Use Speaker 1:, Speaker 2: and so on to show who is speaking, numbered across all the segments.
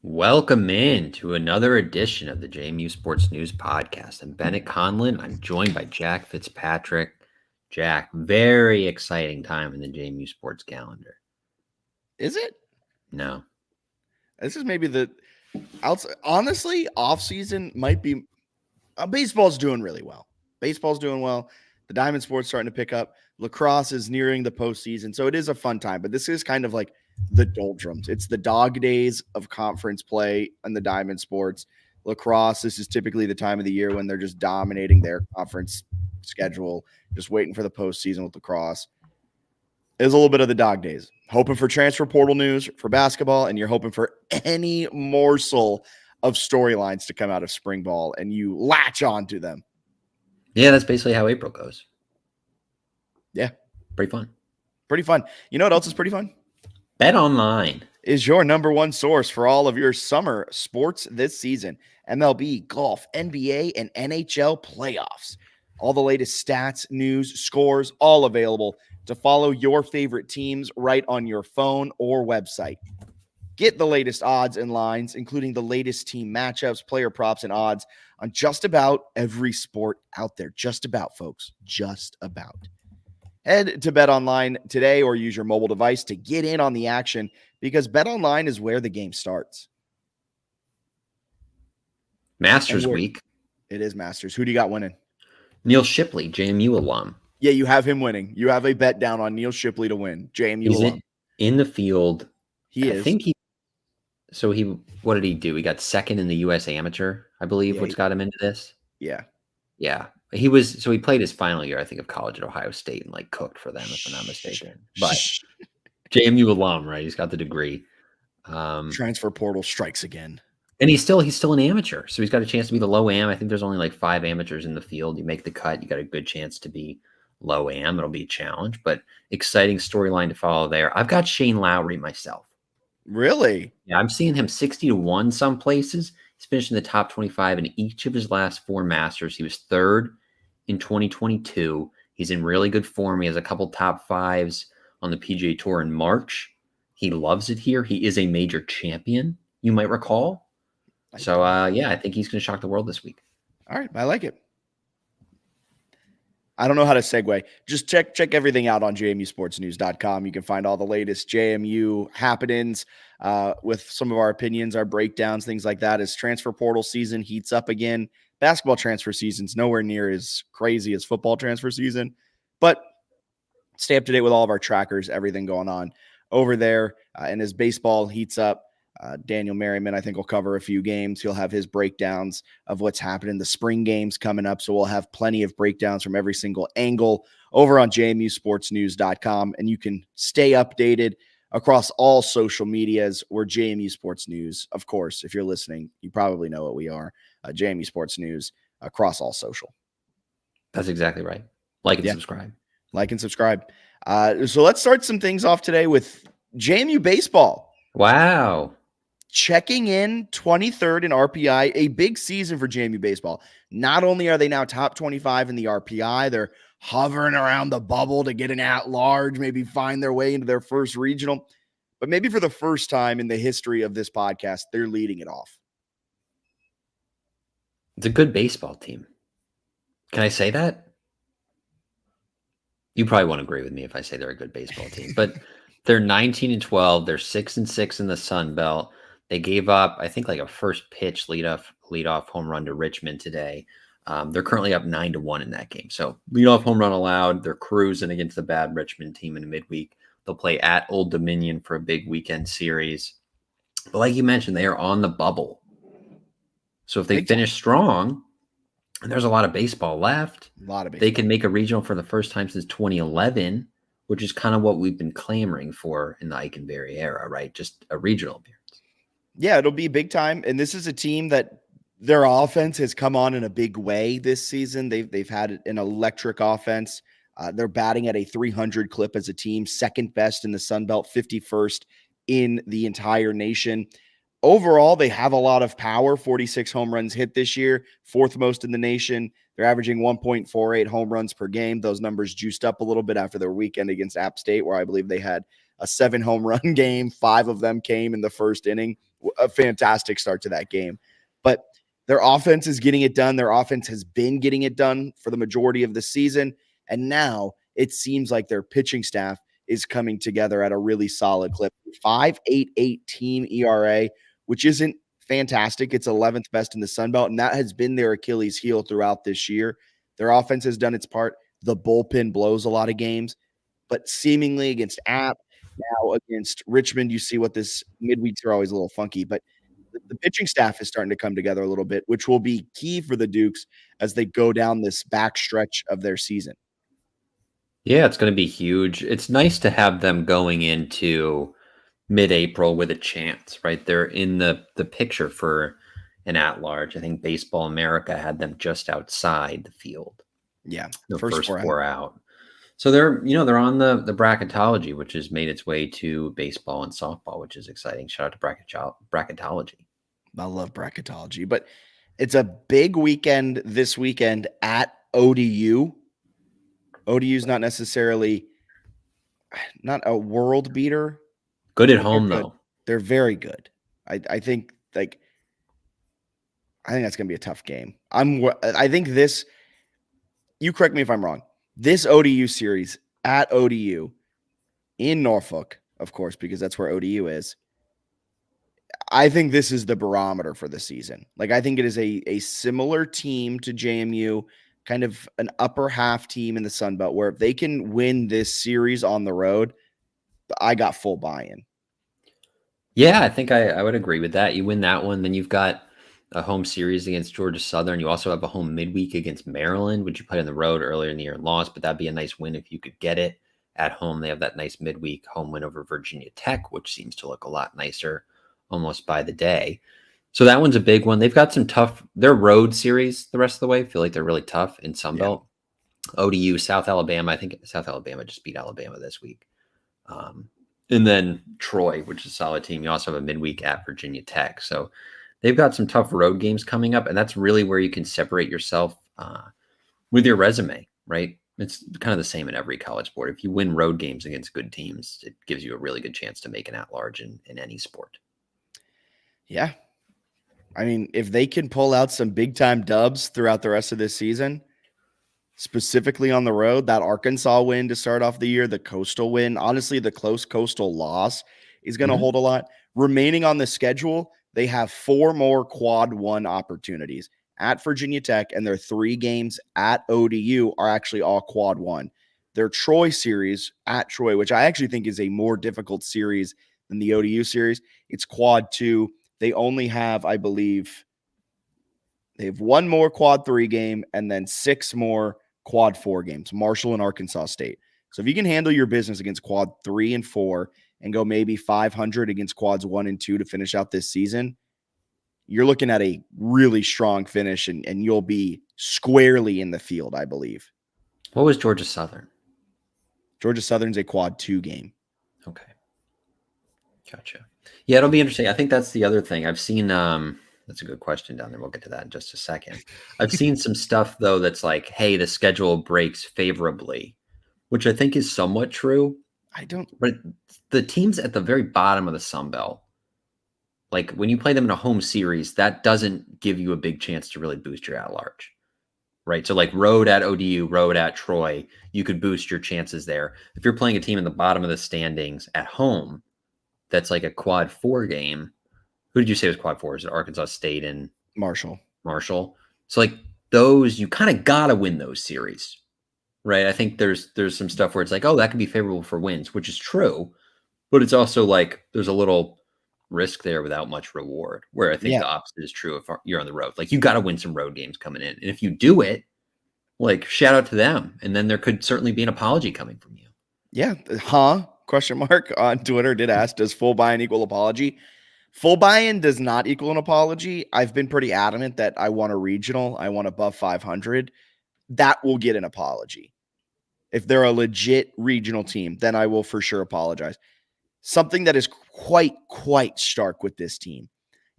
Speaker 1: Welcome in to another edition of the JMU Sports News Podcast. I'm Bennett Conlon. I'm joined by Jack Fitzpatrick. Jack, very exciting time in the JMU sports calendar.
Speaker 2: Is it?
Speaker 1: No.
Speaker 2: This is maybe honestly, off-season might be baseball's doing really well. Baseball's doing well. The diamond sport's starting to pick up. Lacrosse is nearing the postseason, so it is a fun time. But this is kind of like the doldrums. It's the dog days of conference play and the diamond sports. Lacrosse, this is typically the time of the year when they're just dominating their conference schedule, just waiting for the postseason with lacrosse. It's a little bit of the dog days. Hoping for transfer portal news for basketball, and you're hoping for any morsel of storylines to come out of spring ball, and you latch on to them.
Speaker 1: Yeah, that's basically how April goes.
Speaker 2: Yeah.
Speaker 1: Pretty fun.
Speaker 2: Pretty fun. You know what else is pretty fun?
Speaker 1: Bet Online
Speaker 2: is your number one source for all of your summer sports this season. MLB, golf, NBA, and NHL playoffs. All the latest stats, news, scores, all available to follow your favorite teams right on your phone or website. Get the latest odds and lines, including the latest team matchups, player props, and odds on just about every sport out there. Just about, folks. Just about. Head to Bet Online today or use your mobile device to get in on the action because Bet Online is where the game starts.
Speaker 1: Masters week.
Speaker 2: It is Masters. Who do you got winning?
Speaker 1: Neil Shipley, JMU alum.
Speaker 2: Yeah, you have him winning. You have a bet down on Neil Shipley to win. JMU alum.
Speaker 1: In the field.
Speaker 2: I think
Speaker 1: what did he do? He got second in the U.S. Amateur, I believe, which got him into this.
Speaker 2: Yeah.
Speaker 1: Yeah. He played his final year, I think, of college at Ohio State and cooked for them, if I'm not mistaken. But JMU alum, right? He's got the degree.
Speaker 2: Transfer portal strikes again.
Speaker 1: And he's still an amateur. So he's got a chance to be the low am. I think there's only 5 amateurs in the field. You make the cut, you got a good chance to be low am. It'll be a challenge, but exciting storyline to follow there. I've got Shane Lowry myself.
Speaker 2: Really?
Speaker 1: Yeah, I'm seeing him 60-1 some places. He's finished in the top 25 in each of his last 4 Masters. He was 3rd in 2022. He's in really good form. He has a couple top 5s on the PGA Tour in March. He loves it here. He is a major champion, you might recall. So, I think he's going to shock the world this week.
Speaker 2: All right. I like it. I don't know how to segue. Just check everything out on jmusportsnews.com. You can find all the latest JMU happenings with some of our opinions, our breakdowns, things like that. As transfer portal season heats up again, basketball transfer season's nowhere near as crazy as football transfer season, but stay up to date with all of our trackers, everything going on over there. And as baseball heats up, Daniel Merriman, I think, will cover a few games. He'll have his breakdowns of what's happening. The spring games coming up, so we'll have plenty of breakdowns from every single angle over on jmusportsnews.com, and you can stay updated across all social medias. We're JMU Sports News. Of course, if you're listening, you probably know what we are. JMU Sports News across all social.
Speaker 1: That's exactly right. Like and subscribe.
Speaker 2: Like and subscribe. So let's start some things off today with JMU Baseball.
Speaker 1: Wow.
Speaker 2: Checking in 23rd in RPI, a big season for JMU Baseball. Not only are they now top 25 in the RPI, they're hovering around the bubble to get an at-large, maybe find their way into their first regional. But maybe for the first time in the history of this podcast, they're leading it off.
Speaker 1: It's a good baseball team. Can I say that? You probably won't agree with me if I say they're a good baseball team, but they're 19-12. They're 6-6 in the Sun Belt. They gave up, I think, like a first pitch leadoff home run to Richmond today. They're currently up 9-1 in that game. So leadoff home run allowed. They're cruising against the bad Richmond team in the midweek. They'll play at Old Dominion for a big weekend series. But like you mentioned, they are on the bubble. So if they finish strong, and there's a lot of baseball left, they can make a regional for the first time since 2011, which is kind of what we've been clamoring for in the Ikenberry era, right? Just a regional appearance.
Speaker 2: Yeah, it'll be big time. And this is a team that their offense has come on in a big way this season. They've had an electric offense. They're batting at a 300 clip as a team, second best in the Sun Belt, 51st in the entire nation. Overall, they have a lot of power. 46 home runs hit this year, fourth most in the nation. They're averaging 1.48 home runs per game. Those numbers juiced up a little bit after their weekend against App State, where I believe they had a 7 home run game. 5 of them came in the first inning. A fantastic start to that game. But their offense is getting it done. Their offense has been getting it done for the majority of the season. And now it seems like their pitching staff is coming together at a really solid clip. 5.88 team ERA, which isn't fantastic. It's 11th best in the Sun Belt, and that has been their Achilles heel throughout this year. Their offense has done its part. The bullpen blows a lot of games, but seemingly against App, now against Richmond, you see what this midweeks are always a little funky, but the pitching staff is starting to come together a little bit, which will be key for the Dukes as they go down this back stretch of their season.
Speaker 1: Yeah, it's going to be huge. It's nice to have them going into mid-April with a chance, right? They're in the picture for an at-large. I think Baseball America had them just outside the field.
Speaker 2: Yeah,
Speaker 1: the first four out. So they're on the bracketology, which has made its way to baseball and softball, which is exciting. Shout out to bracketology.
Speaker 2: I love bracketology, but it's a big weekend this weekend at ODU. ODU is not necessarily not a world beater.
Speaker 1: Good at home, though.
Speaker 2: They're very good. I think that's going to be a tough game. I think this, you correct me if I'm wrong, this ODU series at ODU in Norfolk, of course, because that's where ODU is, I think this is the barometer for the season. Like, I think it is a similar team to JMU, kind of an upper half team in the Sun Belt, where if they can win this series on the road, I got full buy-in.
Speaker 1: Yeah, I think I would agree with that. You win that one, then you've got a home series against Georgia Southern. You also have a home midweek against Maryland, which you played on the road earlier in the year and lost, but that'd be a nice win if you could get it at home. They have that nice midweek home win over Virginia Tech, which seems to look a lot nicer almost by the day. So that one's a big one. They've got some tough, their road series the rest of the way feel like they're really tough in Sunbelt. Yeah. ODU, South Alabama. I think South Alabama just beat Alabama this week. And then Troy, which is a solid team. You also have a midweek at Virginia Tech. So they've got some tough road games coming up, and that's really where you can separate yourself with your resume, right? It's kind of the same in every college sport. If you win road games against good teams, it gives you a really good chance to make an at-large in any sport.
Speaker 2: Yeah. I mean, if they can pull out some big-time dubs throughout the rest of this season, specifically on the road, that Arkansas win to start off the year, the Coastal win, honestly, the close Coastal loss is going to hold a lot. Remaining on the schedule, they have 4 more quad 1 opportunities at Virginia Tech, and their 3 games at ODU are actually all quad 1. Their Troy series at Troy, which I actually think is a more difficult series than the ODU series, it's quad 2. They only have, I believe, they have 1 more quad 3 game and then 6 more quad 4 games, Marshall and Arkansas State. So if you can handle your business against quad 3 and 4 and go maybe 500 against quads 1 and 2 to finish out this season, you're looking at a really strong finish, and you'll be squarely in the field, I believe.
Speaker 1: What was Georgia Southern?
Speaker 2: Georgia Southern's a quad 2 game.
Speaker 1: Okay. Gotcha. Yeah, it'll be interesting. I think that's the other thing. I've seen that's a good question down there. We'll get to that in just a second. I've seen some stuff, though, that's like, hey, the schedule breaks favorably, which I think is somewhat true. But the teams at the very bottom of the Sun Belt, like when you play them in a home series, that doesn't give you a big chance to really boost your at-large. right? So like road at ODU, road at Troy, you could boost your chances there. If you're playing a team in the bottom of the standings at home, that's like a quad 4 game. Who did you say was quad 4? Is it Arkansas State and
Speaker 2: Marshall?
Speaker 1: So like those, you kind of gotta win those series, right? I think there's some stuff where it's like, oh, that could be favorable for wins, which is true, but it's also like there's a little risk there without much reward. Where I think
Speaker 2: Yeah.
Speaker 1: the opposite is true if you're on the road. Like you got to win some road games coming in, and if you do it, like shout out to them, and then there could certainly be an apology coming from you.
Speaker 2: Yeah. Huh? Question mark on Twitter did ask, does full buy-in equal apology? Full buy-in does not equal an apology. I've been pretty adamant that I want a regional. I want above 500. That will get an apology. If they're a legit regional team, then I will for sure apologize. Something that is quite stark with this team.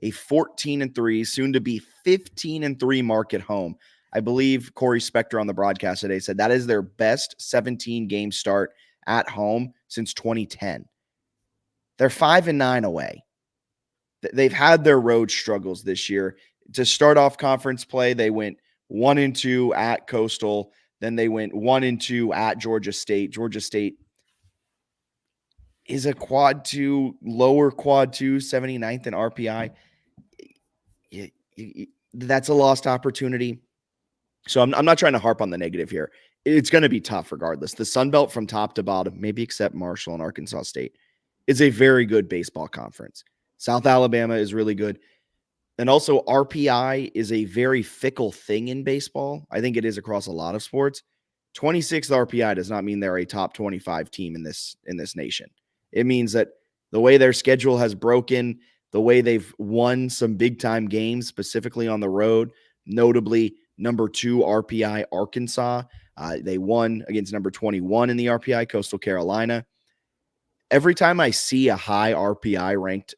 Speaker 2: A 14-3, soon to be 15-3 mark at home. I believe Corey Spector on the broadcast today said that is their best 17 game start at home since 2010. They're 5-9 away. They've had their road struggles this year. To start off conference play, they went 1-2 at Coastal. Then they went 1-2 at Georgia State. Georgia State is a quad 2, lower quad 2, 79th in RPI. That's a lost opportunity. So I'm not trying to harp on the negative here. It's going to be tough regardless. The Sun Belt from top to bottom, maybe except Marshall and Arkansas State, is a very good baseball conference. South Alabama is really good. And also RPI is a very fickle thing in baseball. I think it is across a lot of sports. 26th RPI does not mean they're a top 25 team in this nation. It means that the way their schedule has broken, the way they've won some big time games, specifically on the road, notably number 2 RPI Arkansas. They won against number 21 in the RPI, Coastal Carolina. Every time I see a high RPI ranked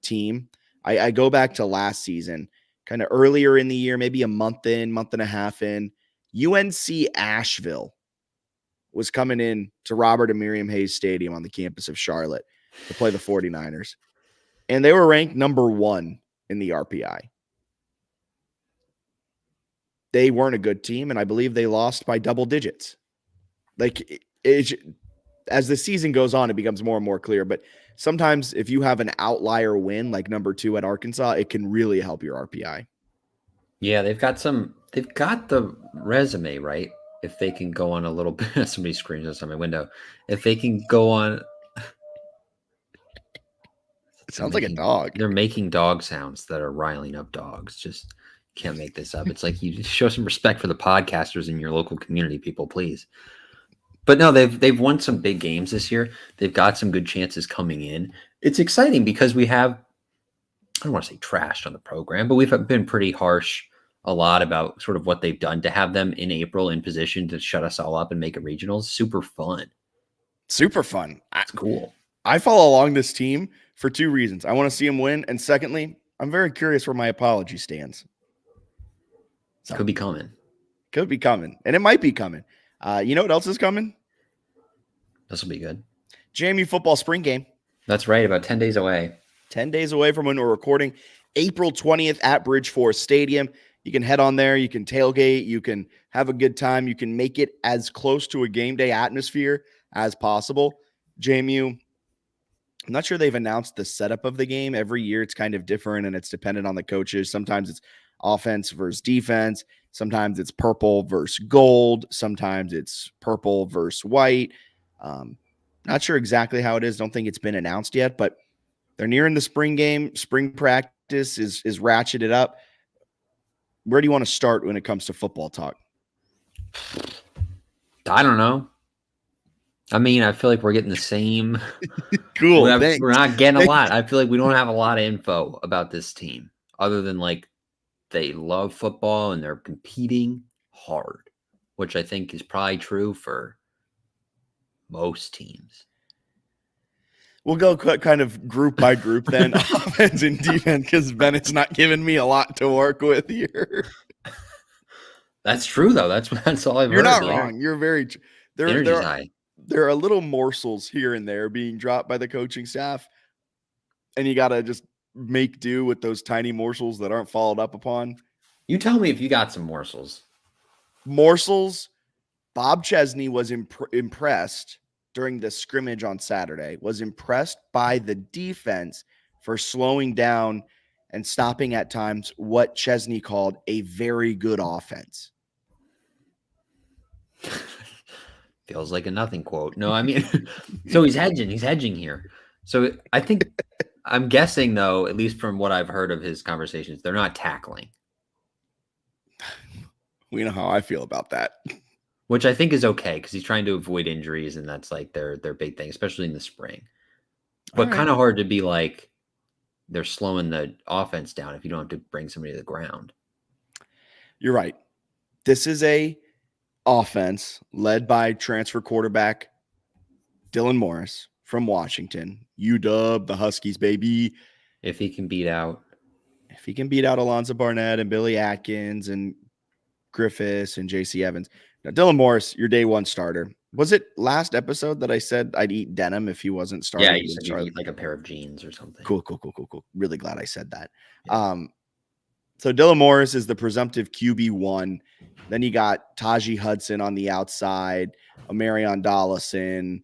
Speaker 2: team, I go back to last season, kind of earlier in the year, maybe a month and a half in. UNC Asheville was coming in to Robert and Miriam Hayes Stadium on the campus of Charlotte to play the 49ers. And they were ranked number 1 in the RPI. They weren't a good team, and I believe they lost by double digits. Like, as the season goes on, it becomes more and more clear. But sometimes if you have an outlier win, like number 2 at Arkansas, it can really help your RPI.
Speaker 1: Yeah, they've got the resume, right? If they can go on a little bit, somebody screams outside my window. If they can go on,
Speaker 2: it sounds like a dog.
Speaker 1: They're making dog sounds that are riling up dogs. Just can't make this up. It's like you show some respect for the podcasters in your local community, people, please. But no, they've won some big games this year. They've got some good chances coming in. It's exciting because we have, I don't want to say trashed on the program, but we've been pretty harsh a lot about sort of what they've done to have them in April in position to shut us all up and make it regionals. Super fun.
Speaker 2: Super fun.
Speaker 1: It's cool.
Speaker 2: I follow along this team for 2 reasons. I want to see them win. And secondly, I'm very curious where my apology stands.
Speaker 1: So, could be coming.
Speaker 2: Could be coming. And it might be coming. You know what else is coming?
Speaker 1: This will be good.
Speaker 2: JMU Football Spring Game.
Speaker 1: That's right. About 10 days away.
Speaker 2: 10 days away from when we're recording. April 20th at Bridgeforth Stadium. You can head on there. You can tailgate. You can have a good time. You can make it as close to a game day atmosphere as possible. JMU, I'm not sure they've announced the setup of the game. Every year it's kind of different and it's dependent on the coaches. Sometimes it's offense versus defense. Sometimes it's purple versus gold. Sometimes it's purple versus white. Not sure exactly how it is. Don't think it's been announced yet, but they're nearing the spring game. Spring practice is ratcheted up. Where do you want to start when it comes to football talk?
Speaker 1: I don't know. I mean, I feel like we're getting the same.
Speaker 2: Cool.
Speaker 1: We're not getting a lot. I feel like we don't have a lot of info about this team other than like they love football and they're competing hard, which I think is probably true for most teams.
Speaker 2: We'll go kind of group by group then, offense and defense, because Bennett's not giving me a lot to work with here.
Speaker 1: That's true, though. That's all I've heard.
Speaker 2: You're not wrong. You're very true. There are little morsels here and there being dropped by the coaching staff, and you got to just make do with those tiny morsels that aren't followed up upon.
Speaker 1: You tell me if you got some morsels.
Speaker 2: Morsels, Bob Chesney was impressed during the scrimmage on Saturday, was impressed by the defense for slowing down and stopping at times what Chesney called a very good offense.
Speaker 1: Feels like a nothing quote. No, I mean, so he's hedging here. So I think I'm guessing though, at least from what I've heard of his conversations, they're not tackling,
Speaker 2: We know how I feel about that.
Speaker 1: which I think is okay because he's trying to avoid injuries, and that's like their big thing, especially in the spring. But kind of hard to be like they're slowing the offense down if you don't have to bring somebody to the ground.
Speaker 2: You're right. This is a offense led by transfer quarterback Dylan Morris from Washington. UW, the Huskies, baby.
Speaker 1: If he can beat out
Speaker 2: Alonzo Barnett and Billy Atkins and Griffiths and JC Evans. Now, Dylan Morris, your day one starter. Was it last episode that I said I'd eat denim if he wasn't starting?
Speaker 1: Yeah, you said you'd eat like a pair of jeans or something.
Speaker 2: Cool. Really glad I said that. Yeah. So Dylan Morris is the presumptive QB1. Then you got Tajee Hudson on the outside, Omarion Dollison.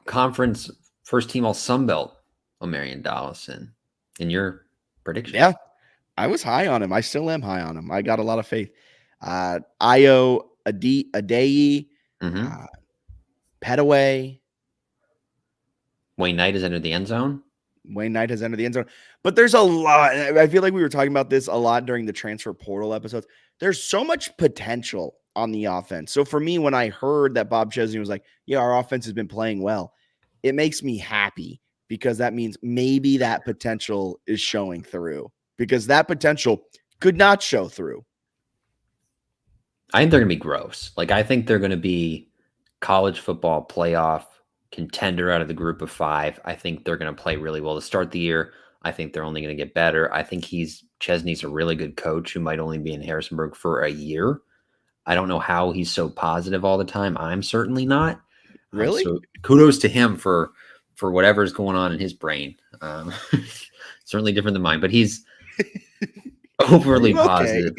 Speaker 1: Conference first team all Sunbelt, Omarion Dollison. In your prediction?
Speaker 2: Yeah, I was high on him. I still am high on him. I got a lot of faith. Ayo Adeyi, Petaway.
Speaker 1: Wayne Knight has entered the end zone.
Speaker 2: But there's a lot. I feel like we were talking about this a lot during the transfer portal episodes. There's so much potential on the offense. So for me, when I heard that Bob Chesney was like, yeah, our offense has been playing well, it makes me happy because that means maybe that potential is showing through, because that potential could not show through.
Speaker 1: I think they're going to be gross. Like, I think they're going to be college football playoff contender out of the group of 5. I think they're going to play really well to start the year. I think they're only going to get better. I think Chesney's a really good coach who might only be in Harrisonburg for a year. I don't know how he's so positive all the time. I'm certainly not.
Speaker 2: Really?
Speaker 1: So kudos to him for whatever's going on in his brain. Certainly different than mine, but he's overly positive.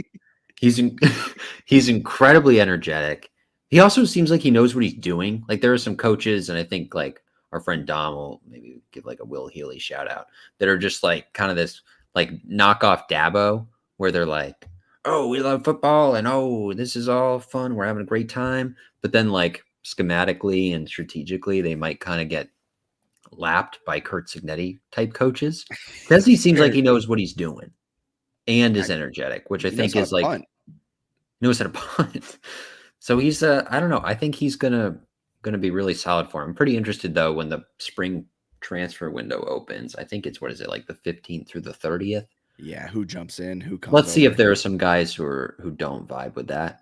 Speaker 1: He's incredibly energetic. He also seems like he knows what he's doing. Like, there are some coaches, and I think like our friend Dom will maybe give like a Will Healy shout out, that are just like kind of this like knockoff Dabo, where they're like, oh, we love football and oh, this is all fun. We're having a great time. But then like schematically and strategically, they might kind of get lapped by Kurt Signetti type coaches. Because he seems like he knows what he's doing and is energetic, which I think is like knows how to punt. So he's I don't know. I think he's gonna be really solid for him. I'm pretty interested though when the spring transfer window opens. I think it's like the 15th through the 30th.
Speaker 2: Yeah, who jumps in? Who comes?
Speaker 1: Let's see if there are some guys who don't vibe with that.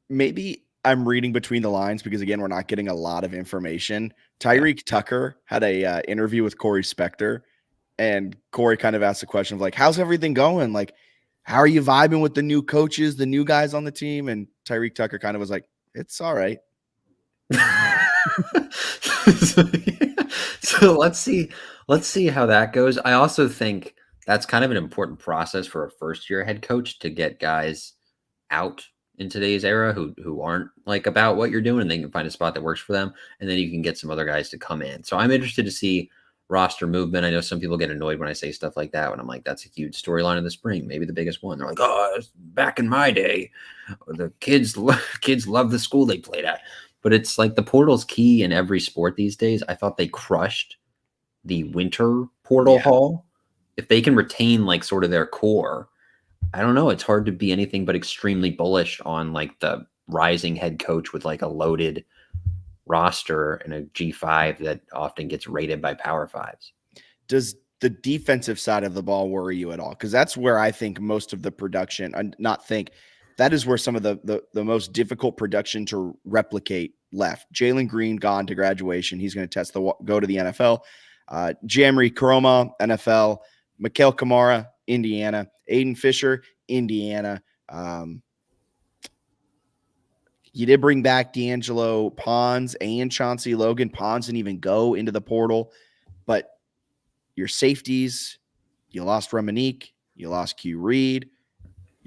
Speaker 2: Maybe I'm reading between the lines because again, we're not getting a lot of information. Tyreek Tucker had a interview with Corey Spector, and Corey kind of asked the question of like, "How's everything going? Like, how are you vibing with the new coaches, the new guys on the team?" And Tyreek Tucker kind of was like, "It's all right."
Speaker 1: So let's see how that goes. I also think that's kind of an important process for a first-year head coach to get guys out in today's era who aren't like about what you're doing, and they can find a spot that works for them, and then you can get some other guys to come in. So I'm interested to see roster movement. I know some people get annoyed when I say stuff like that, when I'm like, that's a huge storyline of the spring, maybe the biggest one. They're like, oh, back in my day, the kids love the school they played at. But it's like the portal's key in every sport these days. I thought they crushed the winter portal haul. If they can retain like sort of their core, I don't know. It's hard to be anything but extremely bullish on like the rising head coach with like a loaded roster and a G5 that often gets rated by Power Fives.
Speaker 2: Does the defensive side of the ball worry you at all? Because that's where I think most of the production, that is where some of the most difficult production to replicate left. Jalen Green gone to graduation. He's going to go to the NFL. Jamri Karoma, NFL. Mikhail Kamara, Indiana. Aiden Fisher, Indiana. You did bring back D'Angelo Pons and Chauncey Logan. Pons didn't even go into the portal. But your safeties, you lost Reminique. You lost Q Reed.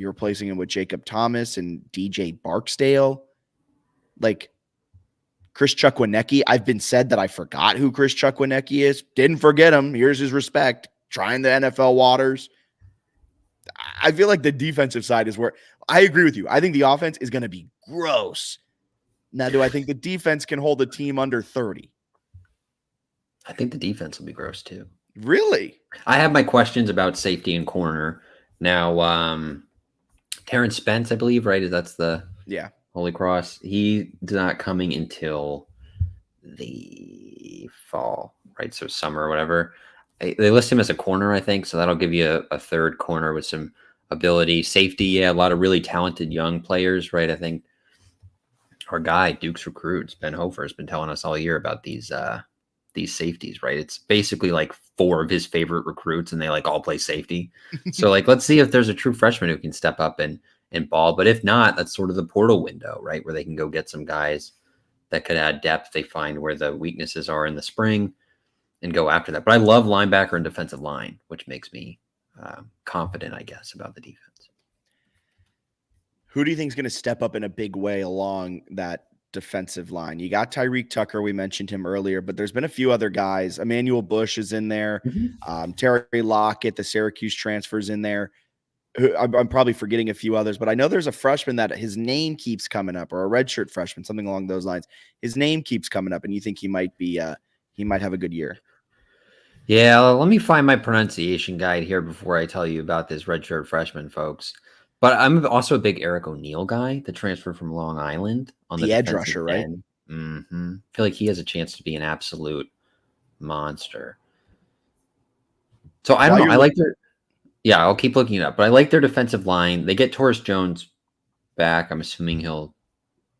Speaker 2: You're replacing him with Jacob Thomas and DJ Barksdale. Like Chris Chukwuneke. I've been said that I forgot who Chris Chukwuneke is. Didn't forget him. Here's his respect. Trying the NFL waters. I feel like the defensive side is where I agree with you. I think the offense is going to be gross. Now, do I think the defense can hold a team under 30?
Speaker 1: I think the defense will be gross too.
Speaker 2: Really?
Speaker 1: I have my questions about safety and corner. Now, Terrence Spence, I believe, right? That's the Holy Cross. He's not coming until the fall, right? So summer or whatever. They list him as a corner, I think. So that'll give you a third corner with some ability. Safety, yeah, a lot of really talented young players, right? I think our guy, Duke's Recruits, Ben Hofer, has been telling us all year about these safeties, right? It's basically like 4 of his favorite recruits, and they like all play safety. So like, let's see if there's a true freshman who can step up and ball. But if not, that's sort of the portal window, right? Where they can go get some guys that could add depth. They find where the weaknesses are in the spring and go after that. But I love linebacker and defensive line, which makes me confident, I guess, about the defense.
Speaker 2: Who do you think is going to step up in a big way along that defensive line? You got Tyreek Tucker. We mentioned him earlier, but there's been a few other guys. Emmanuel Bush is in there. Terry Lockett, the Syracuse transfers in there. I'm probably forgetting a few others, but I know there's a freshman that his name keeps coming up, or a redshirt freshman, something along those lines. His name keeps coming up, and you think he might have a good year.
Speaker 1: Yeah, let me find my pronunciation guide here before I tell you about this redshirt freshman, folks. But I'm also a big Eric O'Neill guy, the transfer from Long Island on the
Speaker 2: edge rusher, right?
Speaker 1: I feel like he has a chance to be an absolute monster. So I don't know. I like their. Yeah, I'll keep looking it up, but I like their defensive line. They get Torres Jones back. I'm assuming he'll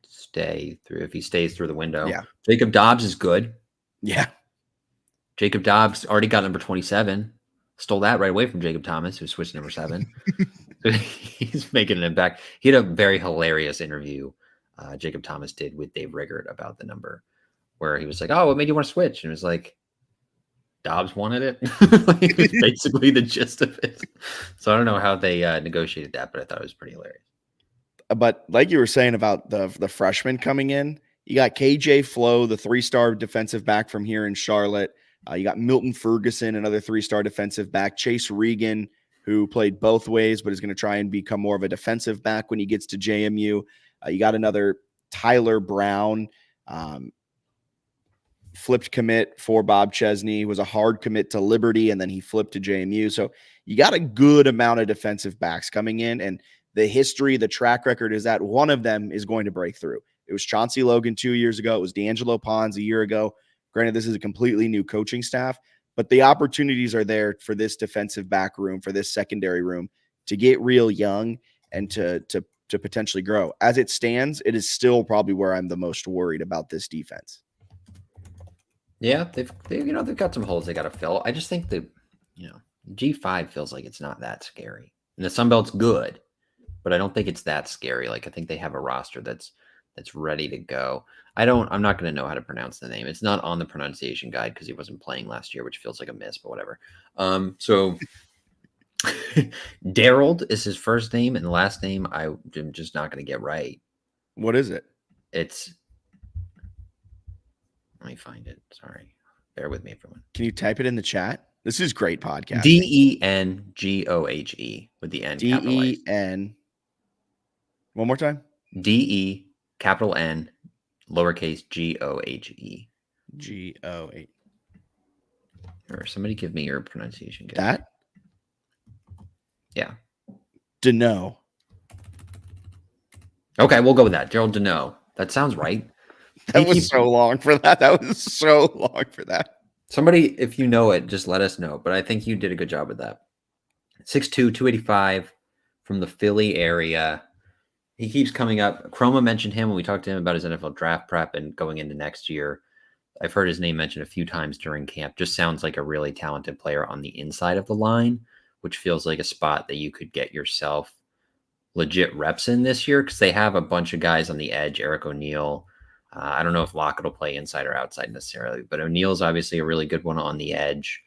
Speaker 1: stay through if he stays through the window.
Speaker 2: Yeah.
Speaker 1: Jacob Dobbs is good.
Speaker 2: Yeah.
Speaker 1: Jacob Dobbs already got number 27. Stole that right away from Jacob Thomas, who switched to number 7. He's making an impact. He had a very hilarious interview. Jacob Thomas did with Dave Riggert about the number, where he was like, "Oh, what made you want to switch?" And it was like, Dobbs wanted it. It was basically the gist of it. So I don't know how they negotiated that, but I thought it was pretty hilarious.
Speaker 2: But like you were saying about the freshman coming in, you got KJ Flo, the 3-star defensive back from here in Charlotte. You got Milton Ferguson, another 3-star defensive back. Chase Regan, who played both ways, but is going to try and become more of a defensive back when he gets to JMU. You got another Tyler Brown, flipped commit for Bob Chesney, was a hard commit to Liberty, and then he flipped to JMU. So you got a good amount of defensive backs coming in, and the history, the track record is that one of them is going to break through. It was Chauncey Logan 2 years ago. It was D'Angelo Pons a year ago. Granted, this is a completely new coaching staff, but the opportunities are there for this defensive back room, for this secondary room, to get real young and to potentially grow. As it stands, it is still probably where I'm the most worried about this defense.
Speaker 1: Yeah, they've got some holes they got to fill. I just think G5 feels like it's not that scary. And the Sun Belt's good, but I don't think it's that scary. Like, I think they have a roster that's ready to go. I'm not going to know how to pronounce the name. It's not on the pronunciation guide because he wasn't playing last year, which feels like a miss, but whatever. So Daryl is his first name, and the last name I'm just not going to get right.
Speaker 2: What is it?
Speaker 1: Let me find it. Sorry. Bear with me, everyone.
Speaker 2: Can you type it in the chat? This is great podcast.
Speaker 1: Dengohe with the N capitalized.
Speaker 2: Den. One more time.
Speaker 1: DE capital N lowercase GOHE.
Speaker 2: GOH.
Speaker 1: Or somebody give me your pronunciation.
Speaker 2: That?
Speaker 1: Yeah.
Speaker 2: Deneau.
Speaker 1: Okay, we'll go with that. Gerald Deneau. That sounds right.
Speaker 2: That was so long for that.
Speaker 1: Somebody, if you know it, just let us know. But I think you did a good job with that. 6'2", 285 from the Philly area. He keeps coming up. Chroma mentioned him when we talked to him about his NFL draft prep and going into next year. I've heard his name mentioned a few times during camp. Just sounds like a really talented player on the inside of the line, which feels like a spot that you could get yourself legit reps in this year because they have a bunch of guys on the edge. Eric O'Neill. I don't know if Lockett will play inside or outside necessarily, but O'Neill's obviously a really good one on the edge.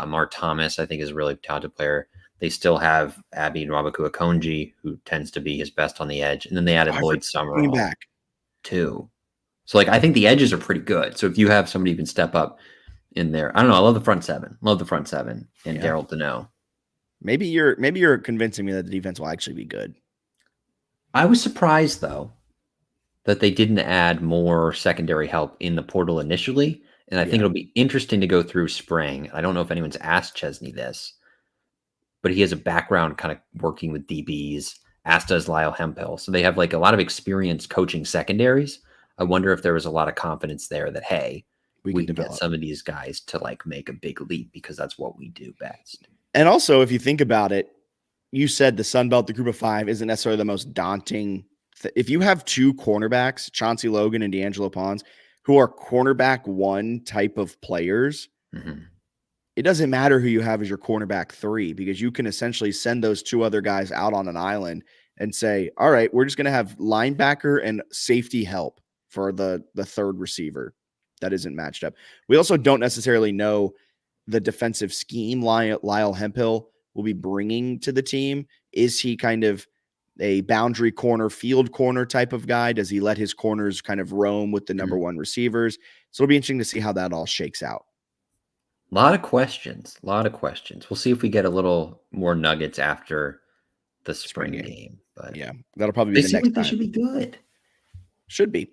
Speaker 1: Mark Thomas, I think, is a really talented player. They still have Abby and Rabaku Akonji, who tends to be his best on the edge. And then they added
Speaker 2: I
Speaker 1: Lloyd
Speaker 2: forgot bringing
Speaker 1: Summerall,
Speaker 2: back.
Speaker 1: too. So, like, I think the edges are pretty good. So if you have somebody who can step up in there, I don't know. I love the front seven. Love the front seven and
Speaker 2: Yeah.
Speaker 1: Daryl Deneau.
Speaker 2: Maybe you're convincing me that the defense will actually be good.
Speaker 1: I was surprised, though, that they didn't add more secondary help in the portal initially. And I think it'll be interesting to go through spring. I don't know if anyone's asked Chesney this, but he has a background kind of working with DBs, as does Lyle Hemphill. So they have like a lot of experience coaching secondaries. I wonder if there was a lot of confidence there that, hey, we can get some of these guys to like make a big leap because that's what we do best.
Speaker 2: And also, if you think about it, you said the Sun Belt, the group of five, isn't necessarily the most daunting. If you have two cornerbacks, Chauncey Logan and D'Angelo Pons, who are cornerback one type of players, it doesn't matter who you have as your cornerback three, because you can essentially send those two other guys out on an island and say, all right, we're just going to have linebacker and safety help for the third receiver that isn't matched up. We also don't necessarily know the defensive scheme Lyle Hemphill will be bringing to the team. Is he kind of a boundary corner, field corner type of guy? Does he let his corners kind of roam with the number one receivers? So it'll be interesting to see how that all shakes out.
Speaker 1: A lot of questions. We'll see if we get a little more nuggets after the spring game. But
Speaker 2: yeah, that'll probably be the next time.
Speaker 1: They should be good.
Speaker 2: Should be.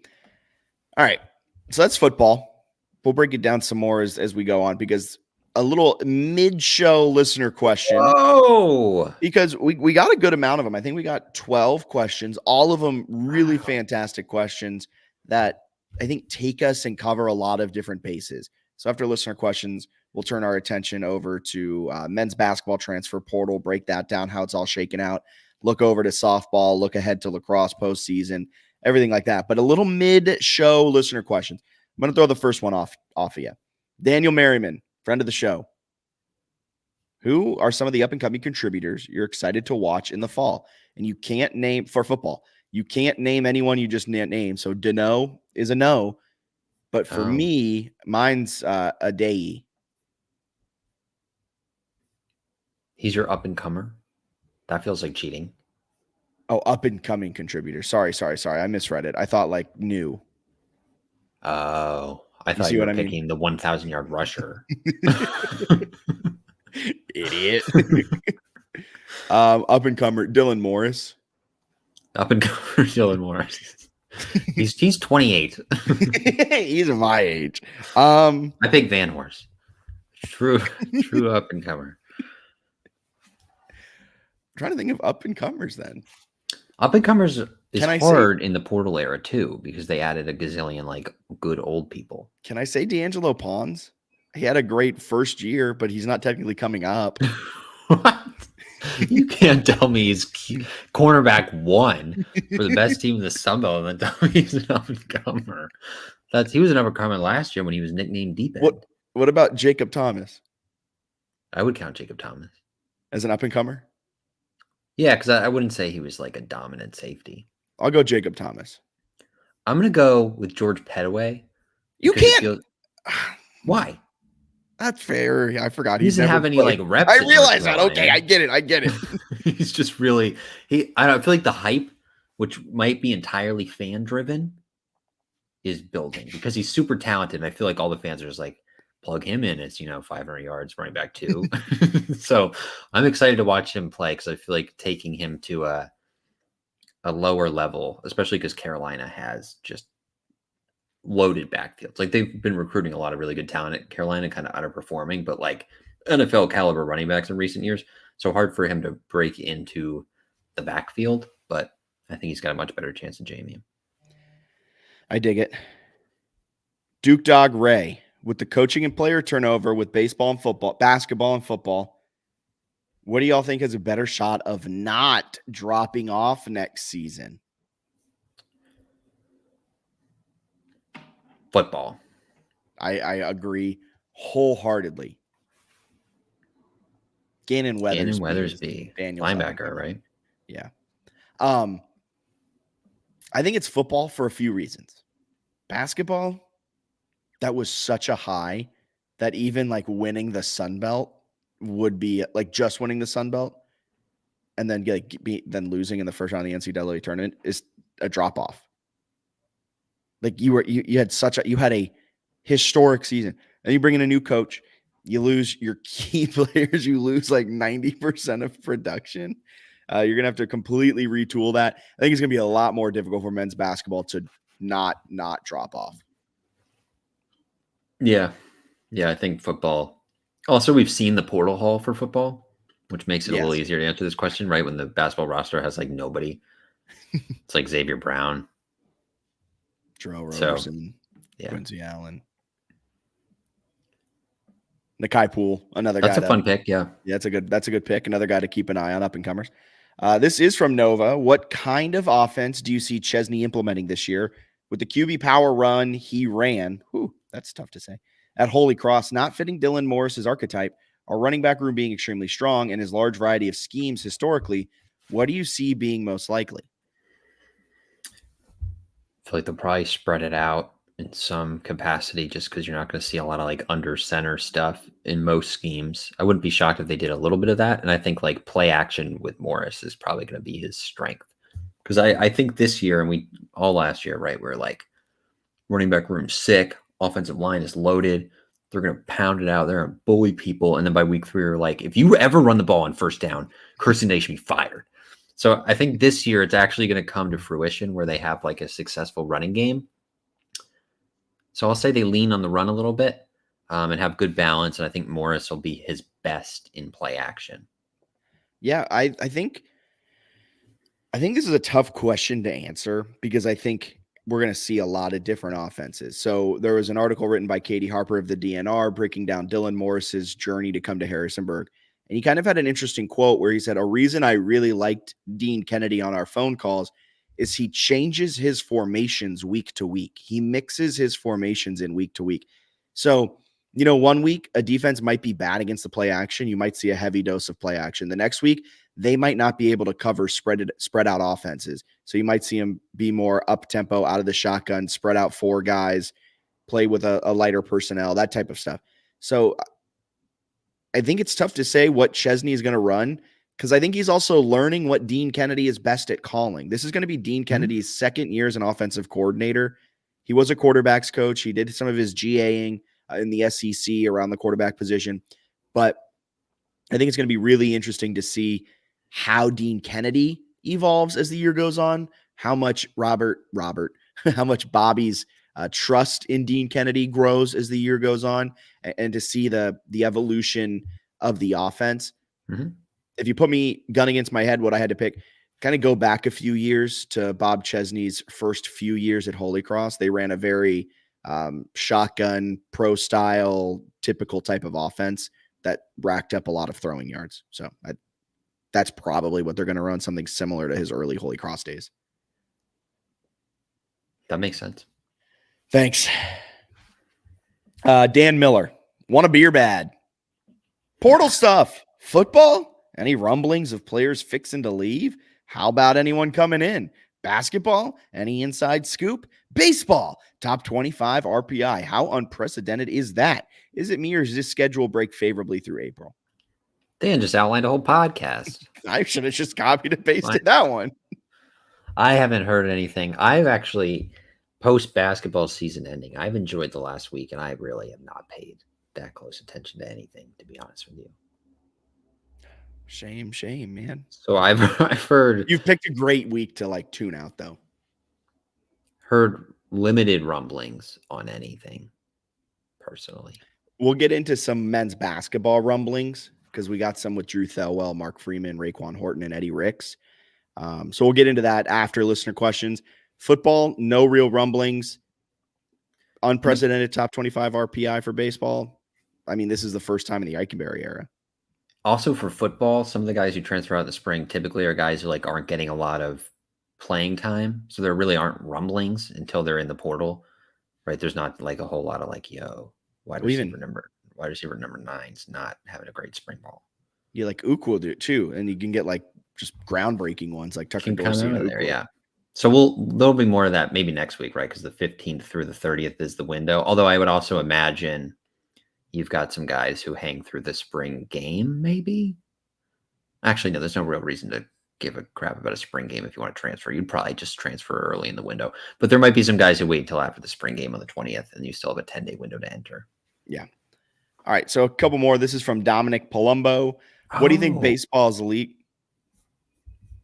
Speaker 2: All right. So that's football. We'll break it down some more as we go on, because a little mid-show listener question.
Speaker 1: Oh,
Speaker 2: because we got a good amount of them. I think we got 12 questions, all of them really fantastic questions that I think take us and cover a lot of different bases. So after listener questions, we'll turn our attention over to men's basketball transfer portal, break that down, how it's all shaken out, look over to softball, look ahead to lacrosse postseason, everything like that. But a little mid-show listener questions. I'm going to throw the first one off of you. Daniel Merriman, friend of the show. Who are some of the up-and-coming contributors you're excited to watch in the fall? And you can't name for football. You can't name anyone you just name. So Deneau is a no. But for me, mine's Adei.
Speaker 1: He's your up-and-comer? That feels like cheating.
Speaker 2: Oh, up-and-coming contributor. Sorry. I misread it. I thought like new.
Speaker 1: Oh, I thought you were picking the 1,000-yard rusher.
Speaker 2: Idiot. Up-and-comer Dylan Morris.
Speaker 1: Up-and-comer Dylan Morris. He's 28.
Speaker 2: He's my age.
Speaker 1: I pick Van Horst. True up-and-comer.
Speaker 2: I'm trying to think of up-and-comers then.
Speaker 1: Up-and-comers is hard in the portal era too, because they added a gazillion like good old people.
Speaker 2: Can I say D'Angelo Pons? He had a great first year, but he's not technically coming up.
Speaker 1: What? You can't tell me he's cornerback one for the best team in the Sun Belt and then tell me he's an up-and-comer. He was an up-and-comer last year when he was nicknamed Deep End.
Speaker 2: What about Jacob Thomas?
Speaker 1: I would count Jacob Thomas
Speaker 2: as an up-and-comer.
Speaker 1: Yeah, because I wouldn't say he was like a dominant safety.
Speaker 2: I'll go Jacob Thomas.
Speaker 1: I'm going to go with George Pettaway.
Speaker 2: You can't.
Speaker 1: Why?
Speaker 2: That's fair. I forgot.
Speaker 1: He doesn't have any like reps.
Speaker 2: I realize that. Okay, I get it.
Speaker 1: He's just really I feel like the hype, which might be entirely fan driven, is building because he's super talented. And I feel like all the fans are just like, plug him in as 500 yards running back 2. So I'm excited to watch him play because I feel like taking him to a lower level, especially because Carolina has just loaded backfields. Like they've been recruiting a lot of really good talent at Carolina, kind of underperforming, but like NFL caliber running backs in recent years. So hard for him to break into the backfield, but I think he's got a much better chance than JMU.
Speaker 2: I dig it. Duke Dog Ray, with the coaching and player turnover with basketball and football, what do y'all think has a better shot of not dropping off next season?
Speaker 1: Football.
Speaker 2: I agree wholeheartedly. Gannon Weathersby.
Speaker 1: Daniel linebacker, right?
Speaker 2: Yeah. I think it's football for a few reasons. Basketball, that was such a high that even like winning the Sun Belt would be like just winning the Sun Belt and then then losing in the first round of the NCAA tournament is a drop off. Like you had a historic season, and you bring in a new coach, you lose your key players, you lose like 90% of production. You're gonna have to completely retool that. I think it's gonna be a lot more difficult for men's basketball to not drop off.
Speaker 1: Yeah. I think football. Also, we've seen the portal haul for football, which makes it a little easier to answer this question, right? When the basketball roster has like nobody, it's like Xavier Brown,
Speaker 2: Terrell Roberson, Quincy Allen, Nakai Poole, another guy.
Speaker 1: That's a fun pick. Yeah,
Speaker 2: that's a good pick. Another guy to keep an eye on, up and comers. This is from Nova. What kind of offense do you see Chesney implementing this year? With the QB power run he ran, that's tough to say, at Holy Cross, not fitting Dylan Morris's archetype, our running back room being extremely strong, and his large variety of schemes historically, what do you see being most likely?
Speaker 1: I feel like they'll probably spread it out in some capacity just because you're not going to see a lot of like under center stuff in most schemes. I wouldn't be shocked if they did a little bit of that. And I think like play action with Morris is probably going to be his strength. Because I think this year, and we all last year, right, we're like running back room sick, offensive line is loaded. They're going to pound it out. They're going to bully people. And then by week 3, we're like, if you ever run the ball on first down, Kirsten Day should be fired. So I think this year it's actually going to come to fruition where they have like a successful running game. So I'll say they lean on the run a little bit and have good balance. And I think Morris will be his best in play action.
Speaker 2: Yeah, I think this is a tough question to answer because I think we're going to see a lot of different offenses. So there was an article written by Katie Harper of the DNR breaking down Dylan Morris's journey to come to Harrisonburg. And he kind of had an interesting quote where he said, a reason I really liked Dean Kennedy on our phone calls is he changes his formations week to week. He mixes his formations in week to week. So, 1 week, a defense might be bad against the play action. You might see a heavy dose of play action. The next week, they might not be able to cover spread out offenses. So you might see them be more up tempo, out of the shotgun, spread out 4 guys, play with a lighter personnel, that type of stuff. So I think it's tough to say what Chesney is going to run because I think he's also learning what Dean Kennedy is best at calling. This is going to be Dean Kennedy's second year as an offensive coordinator. He was a quarterbacks coach. He did some of his GAing in the SEC around the quarterback position. But I think it's going to be really interesting to see how Dean Kennedy evolves as the year goes on, how much how much Bobby's trust in Dean Kennedy grows as the year goes on, and to see the evolution of the offense.
Speaker 1: Mm-hmm.
Speaker 2: If you put me gun against my head, what I had to pick, kind of go back a few years to Bob Chesney's first few years at Holy Cross. They ran a very shotgun, pro style, typical type of offense that racked up a lot of throwing yards. So that's probably what they're going to run, something similar to his early Holy Cross days.
Speaker 1: That makes sense.
Speaker 2: Thanks. Dan Miller, want a beer bad? Portal stuff, football? Any rumblings of players fixing to leave? How about anyone coming in? Basketball? Any inside scoop? Baseball? Top 25 RPI. How unprecedented is that? Is it me or does this schedule break favorably through April?
Speaker 1: Dan just outlined a whole podcast.
Speaker 2: I should have just copied and pasted that one.
Speaker 1: I haven't heard anything. I've actually, post-basketball season ending, I've enjoyed the last week, and I really have not paid that close attention to anything, to be honest with you.
Speaker 2: Shame, man.
Speaker 1: So I've heard...
Speaker 2: You've picked a great week to, like, tune out, though.
Speaker 1: Heard limited rumblings on anything, personally.
Speaker 2: We'll get into some men's basketball rumblings, because we got some with Drew Thelwell, Mark Freeman, Raekwon Horton, and Eddie Ricks. So we'll get into that after listener questions. Football, no real rumblings. Unprecedented top 25 RPI for baseball. I mean, this is the first time in the Ikenberry era.
Speaker 1: Also for football, some of the guys who transfer out in the spring typically are guys who like aren't getting a lot of playing time. So there really aren't rumblings until they're in the portal, right? There's not like a whole lot of like, wide receiver number 9's not having a great spring ball.
Speaker 2: Yeah, like Ook will do it too. And you can get like just groundbreaking ones like Tucker Dorsey.
Speaker 1: There, yeah. So there'll be more of that maybe next week, right? Because the 15th through the 30th is the window. Although I would also imagine, you've got some guys who hang through the spring game, maybe. Actually, no, there's no real reason to give a crap about a spring game if you want to transfer. You'd probably just transfer early in the window. But there might be some guys who wait until after the spring game on the 20th, and you still have a 10-day window to enter.
Speaker 2: Yeah. All right, so a couple more. This is from Dominic Palumbo. What do you think baseball's league?